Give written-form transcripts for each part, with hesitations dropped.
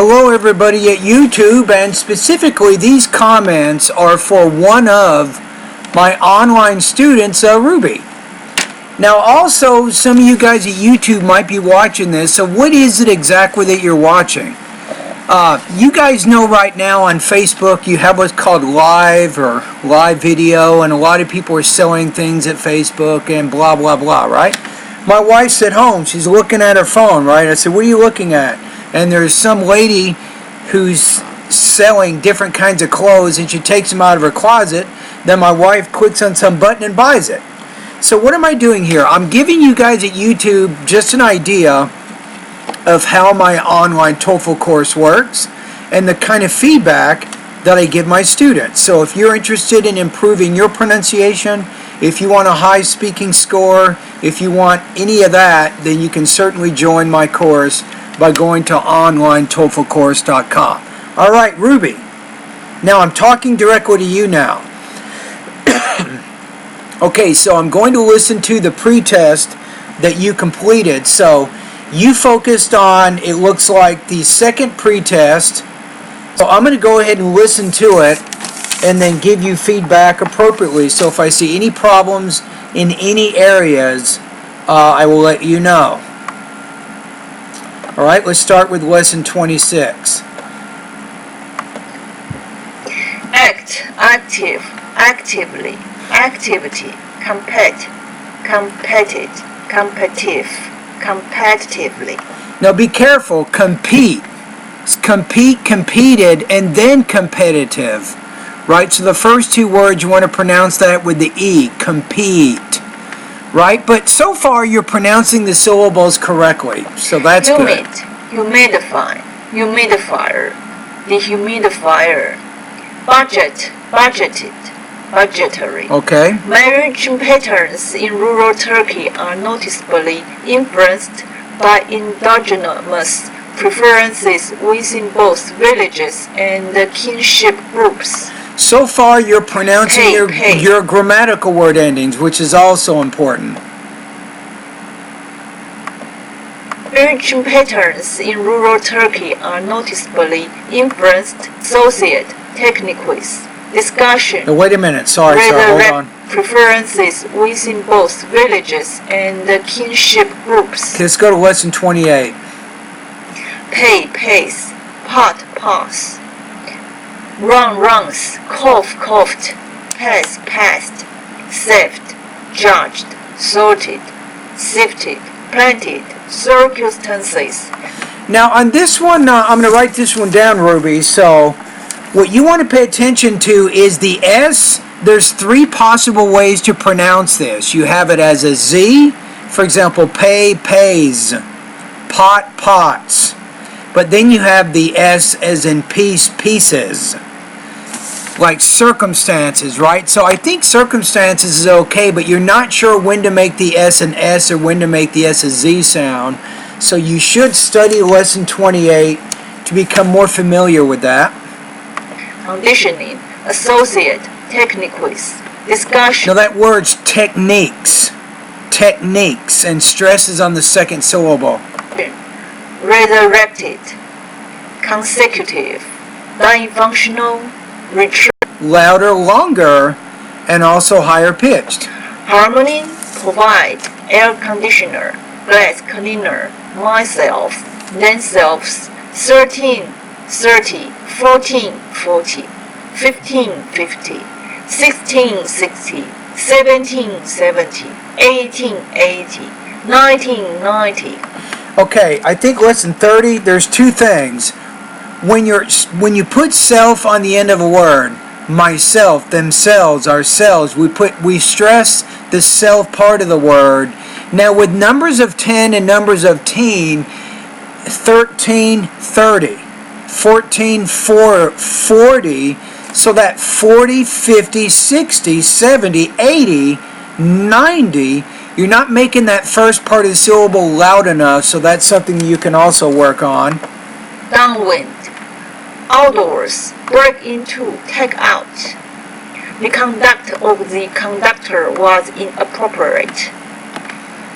Hello everybody at YouTube, and specifically these comments are for one of my online students, Ruby. Now also, some of you guys at YouTube might be watching this, so what is it exactly that you're watching? You guys know right now on Facebook you have what's called live or live video, and a lot of people are selling things at Facebook and blah blah blah, right? My wife's at home, she's looking at her phone, right? I said, what are you looking at? And there's some lady who's selling different kinds of clothes, and she takes them out of her closet. Then my wife clicks on some button and buys it. So what am I doing here? I'm giving you guys at YouTube just an idea of how my online TOEFL course works and the kind of feedback that I give my students. So if you're interested in improving your pronunciation, if you want a high speaking score, if you want any of that, then you can certainly join my course by going to onlinetoeflcourse.com. All right, Ruby. Now I'm talking directly to you now. Okay, so I'm going to listen to the pre-test that you completed. So you focused on, it looks like, the second pre-test. So I'm going to go ahead and listen to it and then give you feedback appropriately. So if I see any problems in any areas, I will let you know. All right, let's start with lesson 26. Act, active, actively, activity, compete, competed, competitive, competitively. Now be careful, compete. Compete, competed, and then competitive. Right, so the first two words you want to pronounce that with the E, compete. Right, but so far you're pronouncing the syllables correctly, so that's good. Humidify, humidifier, dehumidifier, budget, budgeted, budgetary. Okay. Marriage patterns in rural Turkey are noticeably influenced by endogenous preferences within both villages and kinship groups. So far you're pronouncing your grammatical word endings, which is also important. Marriage patterns in rural Turkey are noticeably influenced. Associate techniques. Discussion. Now wait a minute, sorry, hold on. Preferences within both villages and kinship groups. Okay, let's go to lesson 28. Pay, pace, pot, pass. Run, runs, cough, coughed, pass, passed, saved, judged, sorted, sifted, planted, circumstances. Now on this one, I'm going to write this one down, Ruby. So what you want to pay attention to is the S. There's three possible ways to pronounce this. You have it as a Z, for example, pay, pays, pot, pots. But then you have the S as in piece, pieces. Like circumstances, right? So I think circumstances is okay, but you're not sure when to make the S an S or when to make the S a Z sound. So you should study lesson 28 to become more familiar with that. Conditioning, associate, techniques, discussion. Now that word's techniques. Techniques, and stress is on the second syllable. Resurrected, consecutive, non-functional, return. Louder, longer, and also higher pitched. Harmony, provide, air conditioner, glass cleaner, myself, themselves, 13, 30, 14, 40, 15, 50, 16, 60, 17, 70, 18, 80, 19, 90. Okay, I think lesson 30, there's two things. When you put self on the end of a word, myself, themselves, ourselves, we stress the self part of the word. Now with numbers of 10 and numbers of teen, 13, 30, 14, 40, so that 40, 50, 60, 70, 80, 90, you're not making that first part of the syllable loud enough, so that's something you can also work on. Downwind, outdoors, break into, take out. The conduct of the conductor was inappropriate.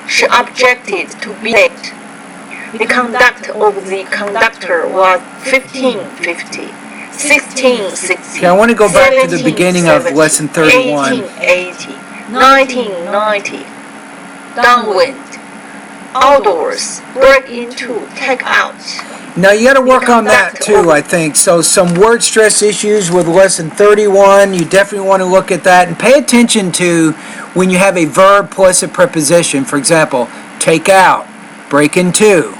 She objected to being late. The conduct of the conductor was 1550, 1660, Okay, I want to go back to the beginning of 1770, lesson 31. 1880, 1990. Downwind, outdoors, break into, take out. Now you got to work on that too, I think. So some word stress issues with lesson 31, you definitely want to look at that and pay attention to when you have a verb plus a preposition. For example, take out, break into,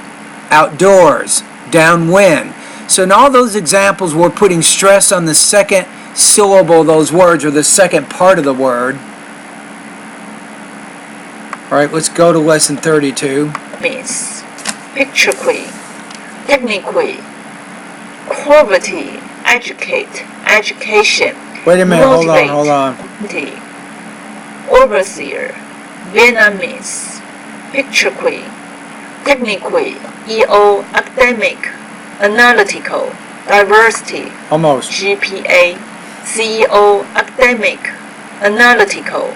outdoors, downwind. So in all those examples, we're putting stress on the second syllable of those words or the second part of the word. All right, let's go to lesson 32. Means picturally, technically, poverty, educate, education. Wait a minute, motivate, hold on. Overseer, Vietnamese, picturally, technically, EO, academic, analytical, diversity, Almost. GPA, CEO, academic, analytical.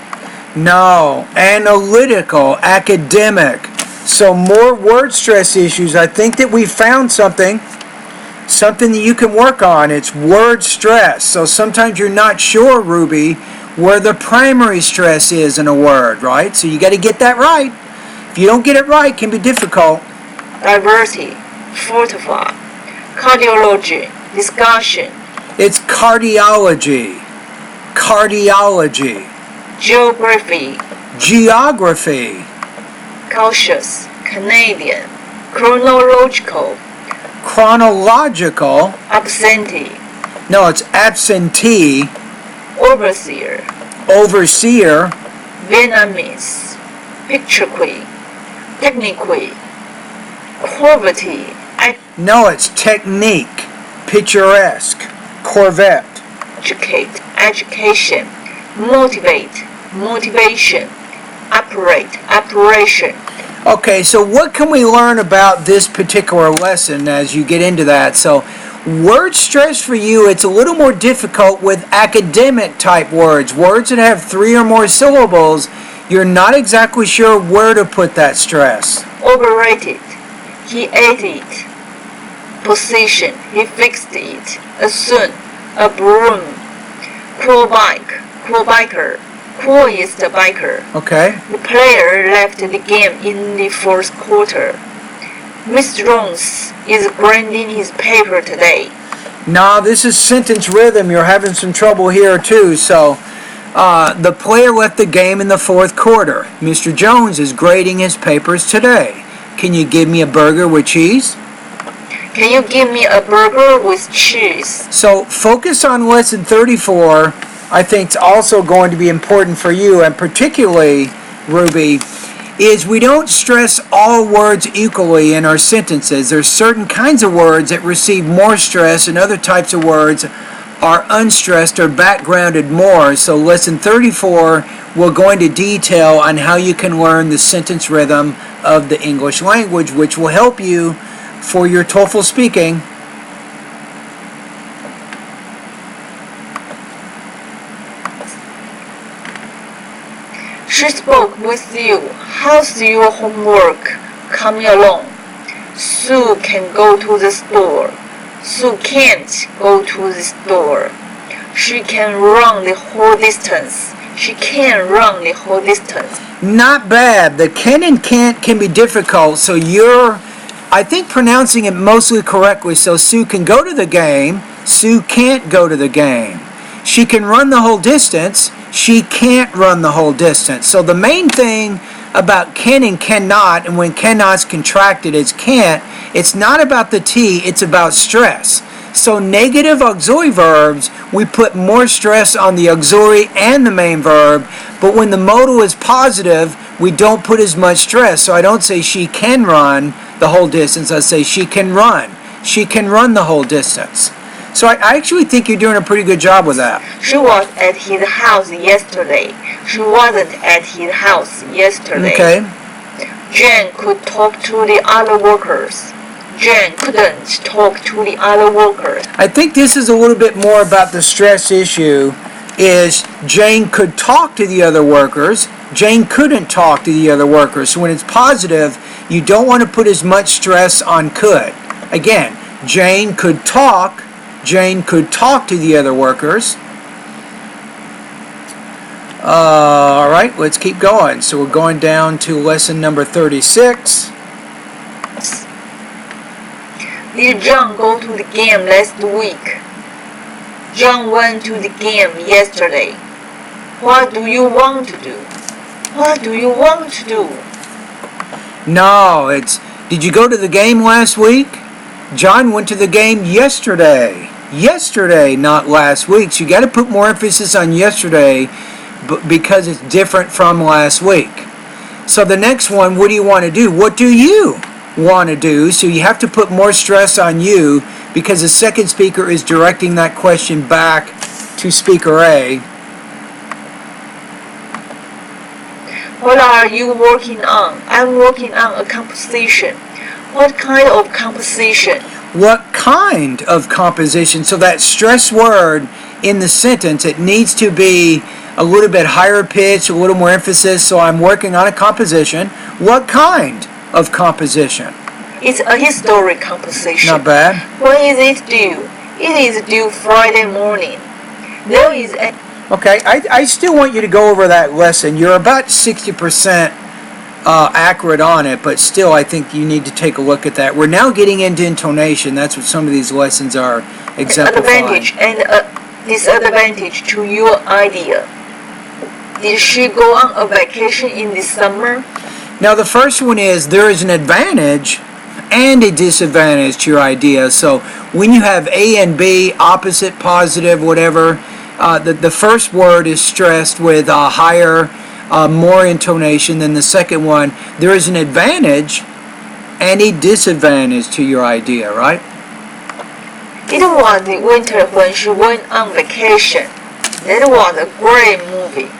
No, analytical, academic. So more word stress issues. I think that we found something that you can work on. It's word stress. So sometimes you're not sure, Ruby, where the primary stress is in a word, right? So you got to get that right. If you don't get it right, it can be difficult. Diversity, fortify, cardiology, discussion. It's cardiology. Cardiology. Geography, Geography. cautious, Canadian, chronological, Chronological. absentee, No, it's absentee. overseer, Overseer. Vietnamese, picturally, technically, poverty, No, it's technique. Picturesque. Corvette. educate, education, motivate, motivation, operate, operation. Okay, so what can we learn about this particular lesson as you get into that? So, word stress for you, it's a little more difficult with academic type words. Words that have 3 or more syllables, you're not exactly sure where to put that stress. Overrated, he ate it. Position, he fixed it. A son, a broom. Crawl bike, crawl biker. Crawl is the biker. Okay. The player left the game in the fourth quarter. Mr. Jones is grinding his paper today. Now, this is sentence rhythm. You're having some trouble here, too. So, the player left the game in the fourth quarter. Mr. Jones is grading his papers today. Can you give me a burger with cheese? Can you give me a burger with cheese? So, focus on lesson 34. I think it's also going to be important for you, and particularly, Ruby, is we don't stress all words equally in our sentences. There's certain kinds of words that receive more stress and other types of words are unstressed or backgrounded more. So lesson 34 will go into detail on how you can learn the sentence rhythm of the English language, which will help you for your TOEFL speaking. She spoke with you. How's your homework coming along? Sue can go to the store. Sue can't go to the store. She can run the whole distance. She can run the whole distance. Not bad. The can and can't can be difficult, so you're, I think, pronouncing it mostly correctly. So Sue can go to the game. Sue can't go to the game. She can run the whole distance. She can't run the whole distance. So the main thing about can and cannot, and when cannot's contracted as can't, it's not about the T, it's about stress. So negative auxiliary verbs, we put more stress on the auxiliary and the main verb, but when the modal is positive, we don't put as much stress. So I don't say she can run the whole distance, I say she can run. She can run the whole distance. So I actually think you're doing a pretty good job with that. She was at his house yesterday. She wasn't at his house yesterday. Okay. Jane could talk to the other workers. Jane couldn't talk to the other workers. I think this is a little bit more about the stress issue is Jane could talk to the other workers. Jane couldn't talk to the other workers. So when it's positive, you don't want to put as much stress on could. Again, Jane could talk. Jane could talk to the other workers. All right, let's keep going. So we're going down to lesson number 36. Did John go to the game last week? John went to the game yesterday. What do you want to do? What do you want to do? No, it's, did you go to the game last week? John went to the game yesterday. Yesterday, not last week. So you got to put more emphasis on yesterday because it's different from last week. So the next one, what do you want to do? What do you want to do? So you have to put more stress on you because the second speaker is directing that question back to speaker A. What are you working on? I'm working on a composition. What kind of composition? What kind of composition? So that stress word in the sentence, it needs to be a little bit higher pitch, a little more emphasis. So I'm working on a composition. What kind of composition? It's a historic composition. Not bad. When is it due? It is due Friday morning. There is a... Okay, I still want you to go over that lesson. You're about 60% accurate on it, but still I think you need to take a look at that. We're now getting into intonation. That's what some of these lessons are exemplifying. Advantage and a disadvantage to your idea. Did she go on a vacation in the summer? Now the first one is there is an advantage and a disadvantage to your idea. So when you have A and B, opposite, positive, whatever, the first word is stressed with a higher, more intonation than the second one. There is an advantage and a disadvantage to your idea, right? It was the winter when she went on vacation. That was a great movie.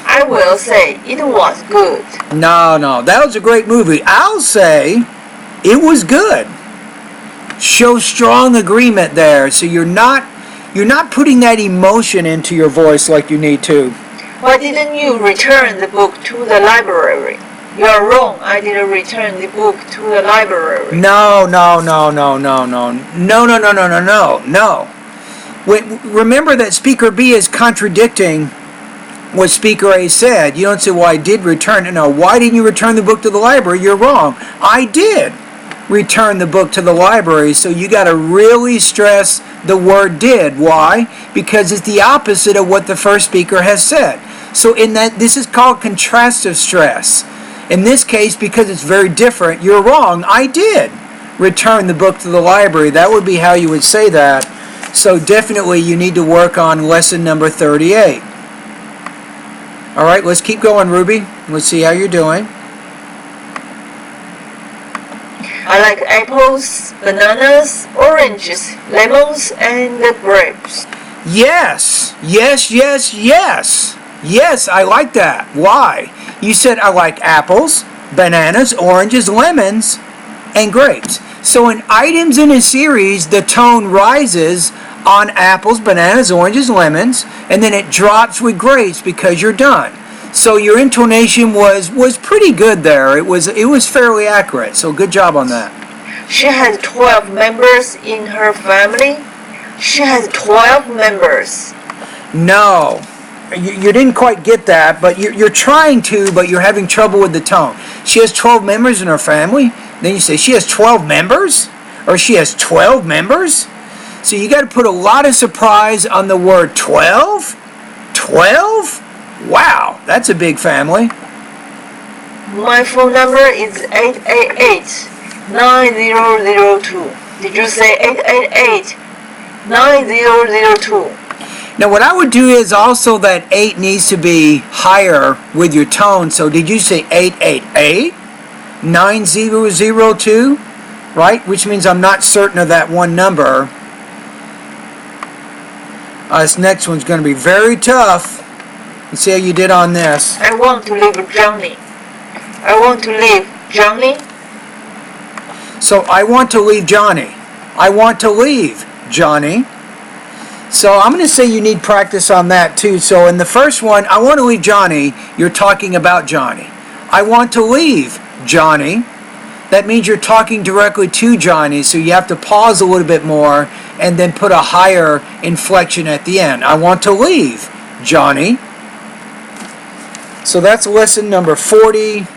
I will say it was good. No, that was a great movie. I'll say it was good. Show strong agreement there. So you're not putting that emotion into your voice like you need to. Why didn't you return the book to the library? You are wrong. I didn't return the book to the library. No. Remember that Speaker B is contradicting what Speaker A said. You don't say, well, I did return it. No, why didn't you return the book to the library? You're wrong. I did return the book to the library. So you got to really stress the word did. Why? Because it's the opposite of what the first speaker has said. So in that, this is called contrastive stress. In this case, because it's very different, you're wrong. I did return the book to the library. That would be how you would say that. So definitely you need to work on lesson number 38. All right, let's keep going, Ruby. Let's see how you're doing. I like apples, bananas, oranges, lemons, and grapes. Yes, I like that. Why? You said I like apples, bananas, oranges, lemons, and grapes. So in items in a series, the tone rises on apples, bananas, oranges, lemons, and then it drops with grapes because you're done. So your intonation was pretty good there. It was fairly accurate. So good job on that. She has 12 members in her family. She has 12 members. No, you didn't quite get that, but you're trying to, but you're having trouble with the tone. She has 12 members in her family. Then you say she has 12 members, or she has 12 members. So you got to put a lot of surprise on the word 12. 12? Wow, that's a big family. My phone number is 888-9002. Did you say 888-9002? Now what I would do is also that 8 needs to be higher with your tone. So did you say 888-9002? Right? Which means I'm not certain of that one number. This next one's going to be very tough. Let's see how you did on this. I want to leave Johnny. I want to leave Johnny. So I want to leave Johnny. I want to leave Johnny. So I'm going to say you need practice on that too. So in the first one, I want to leave Johnny, you're talking about Johnny. I want to leave Johnny. That means you're talking directly to Johnny, so you have to pause a little bit more and then put a higher inflection at the end. I want to leave Johnny. So that's lesson number 40.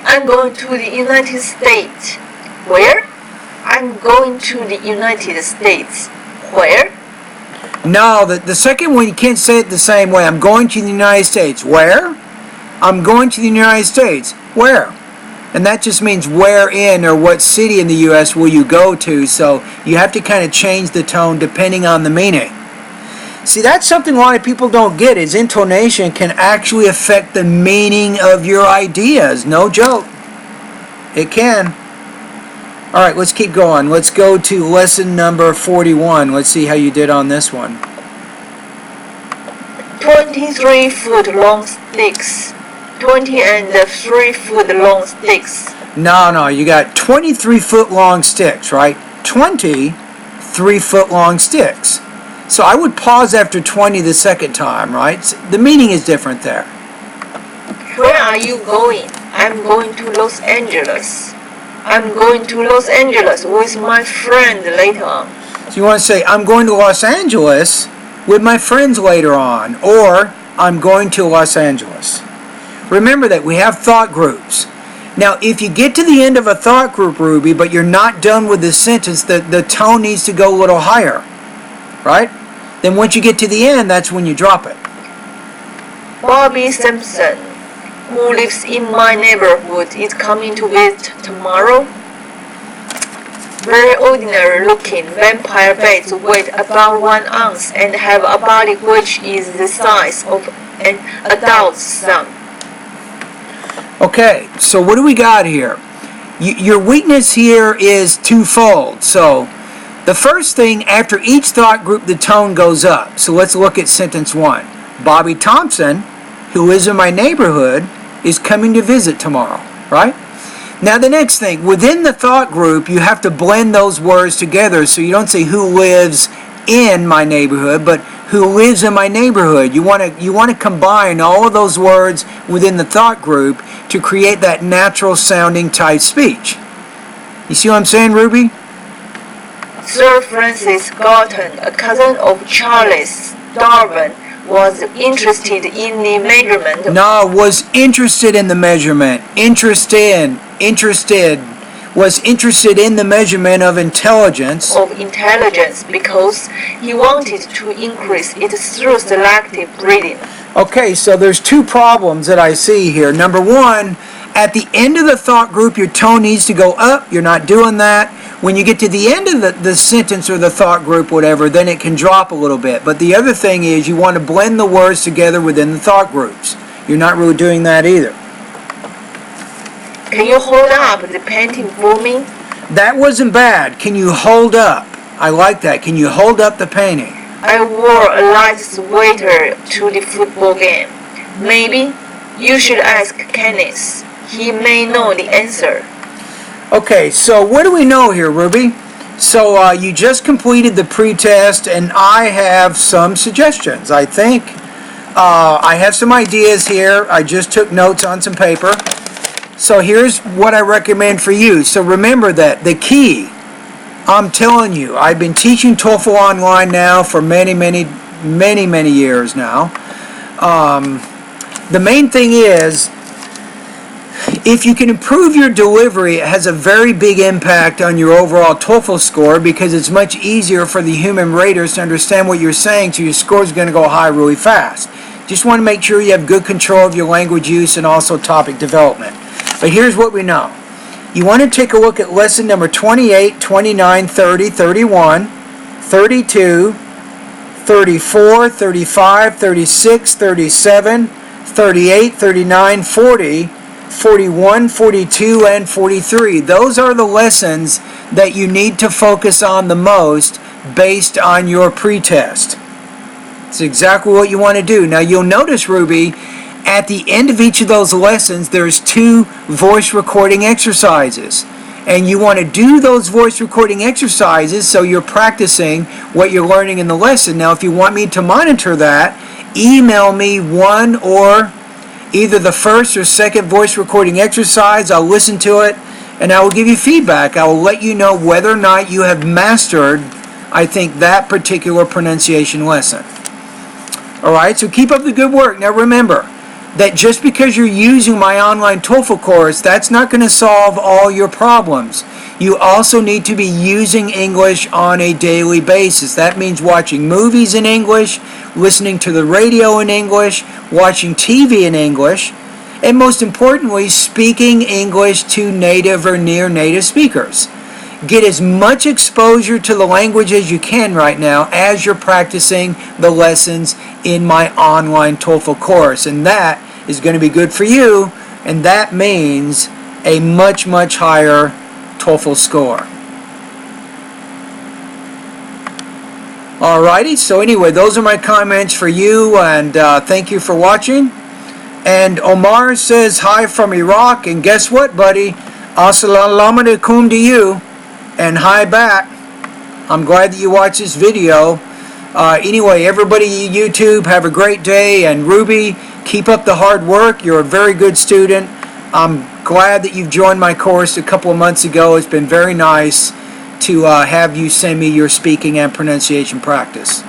I'm going to the United States. Where? I'm going to the United States. Where? No, the second one, you can't say it the same way. I'm going to the United States. Where? I'm going to the United States. Where? And that just means where in or what city in the U.S. will you go to. So you have to kind of change the tone depending on the meaning. See, that's something a lot of people don't get, is intonation can actually affect the meaning of your ideas. No joke. It can. All right, let's keep going. Let's go to lesson number 41. Let's see how you did on this one. 23-foot long sticks. 20 and 3-foot long sticks. No, you got 23-foot long sticks, right? 20 3-foot long sticks. So I would pause after 20 the second time, right? The meaning is different there. Where are you going? I'm going to Los Angeles. I'm going to Los Angeles with my friend later on. So you want to say, I'm going to Los Angeles with my friends later on, or I'm going to Los Angeles. Remember that we have thought groups. Now, if you get to the end of a thought group, Ruby, but you're not done with the sentence, the tone needs to go a little higher, right? Then once you get to the end, that's when you drop it. Bobby Simpson, who lives in my neighborhood, is coming to visit tomorrow. Very ordinary looking vampire bats weigh about 1 ounce and have a body which is the size of an adult's thumb. Okay, so what do we got here? Your weakness here is twofold. So the first thing, after each thought group, the tone goes up. So let's look at sentence 1. Bobby Thompson, who lives in my neighborhood, is coming to visit tomorrow, right? Now the next thing, within the thought group, you have to blend those words together. So you don't say who lives in my neighborhood, but who lives in my neighborhood. You want to combine all of those words within the thought group to create that natural sounding type speech. You see what I'm saying, Ruby? Sir Francis Galton, a cousin of Charles Darwin, was interested in the measurement. No, was interested in the measurement. Was interested in the measurement of intelligence. Because he wanted to increase it through selective breeding. Okay, so there's two problems that I see here. Number one, at the end of the thought group, your tone needs to go up. You're not doing that. When you get to the end of the sentence or the thought group, whatever, then it can drop a little bit. But the other thing is you want to blend the words together within the thought groups. You're not really doing that either. Can you hold up the painting for me? That wasn't bad. Can you hold up? I like that. Can you hold up the painting? I wore a light sweater to the football game. Maybe you should ask Kenneth. He may know the answer. Okay, so what do we know here, Ruby? So you just completed the pre-test, and I have some suggestions. I think I have some ideas here. I just took notes on some paper. So here's what I recommend for you. So remember that the key, I'm telling you, I've been teaching TOEFL online now for many years now. The main thing is, if you can improve your delivery, it has a very big impact on your overall TOEFL score because it's much easier for the human raters to understand what you're saying, so your score is going to go high really fast. Just want to make sure you have good control of your language use and also topic development. But here's what we know. You want to take a look at lesson number 28, 29, 30, 31, 32, 34, 35, 36, 37, 38, 39, 40, 41, 42, and 43. Those are the lessons that you need to focus on the most based on your pretest. It's exactly what you want to do. Now you'll notice, Ruby, at the end of each of those lessons, there's 2 voice recording exercises. and you want to do those voice recording exercises so you're practicing what you're learning in the lesson. Now, if you want me to monitor that, email me one or either the first or second voice recording exercise. I'll listen to it and I will give you feedback. I will let you know whether or not you have mastered, I think, that particular pronunciation lesson. Alright, so keep up the good work. Now remember that just because you're using my online TOEFL course, that's not going to solve all your problems. You also need to be using English on a daily basis. That means watching movies in English, listening to the radio in English, watching TV in English, and most importantly, speaking English to native or near native speakers. Get as much exposure to the language as you can right now as you're practicing the lessons in my online TOEFL course. And that is going to be good for you, and that means a much, much higher TOEFL score. Alrighty, so anyway, those are my comments for you, and thank you for watching. And Omar says hi from Iraq, and guess what, buddy? Assalamu alaikum to you, and hi back. I'm glad that you watched this video. Anyway, everybody at YouTube, have a great day, and Ruby, keep up the hard work. You're a very good student. I'm glad that you've joined my course a couple of months ago. It's been very nice to have you send me your speaking and pronunciation practice.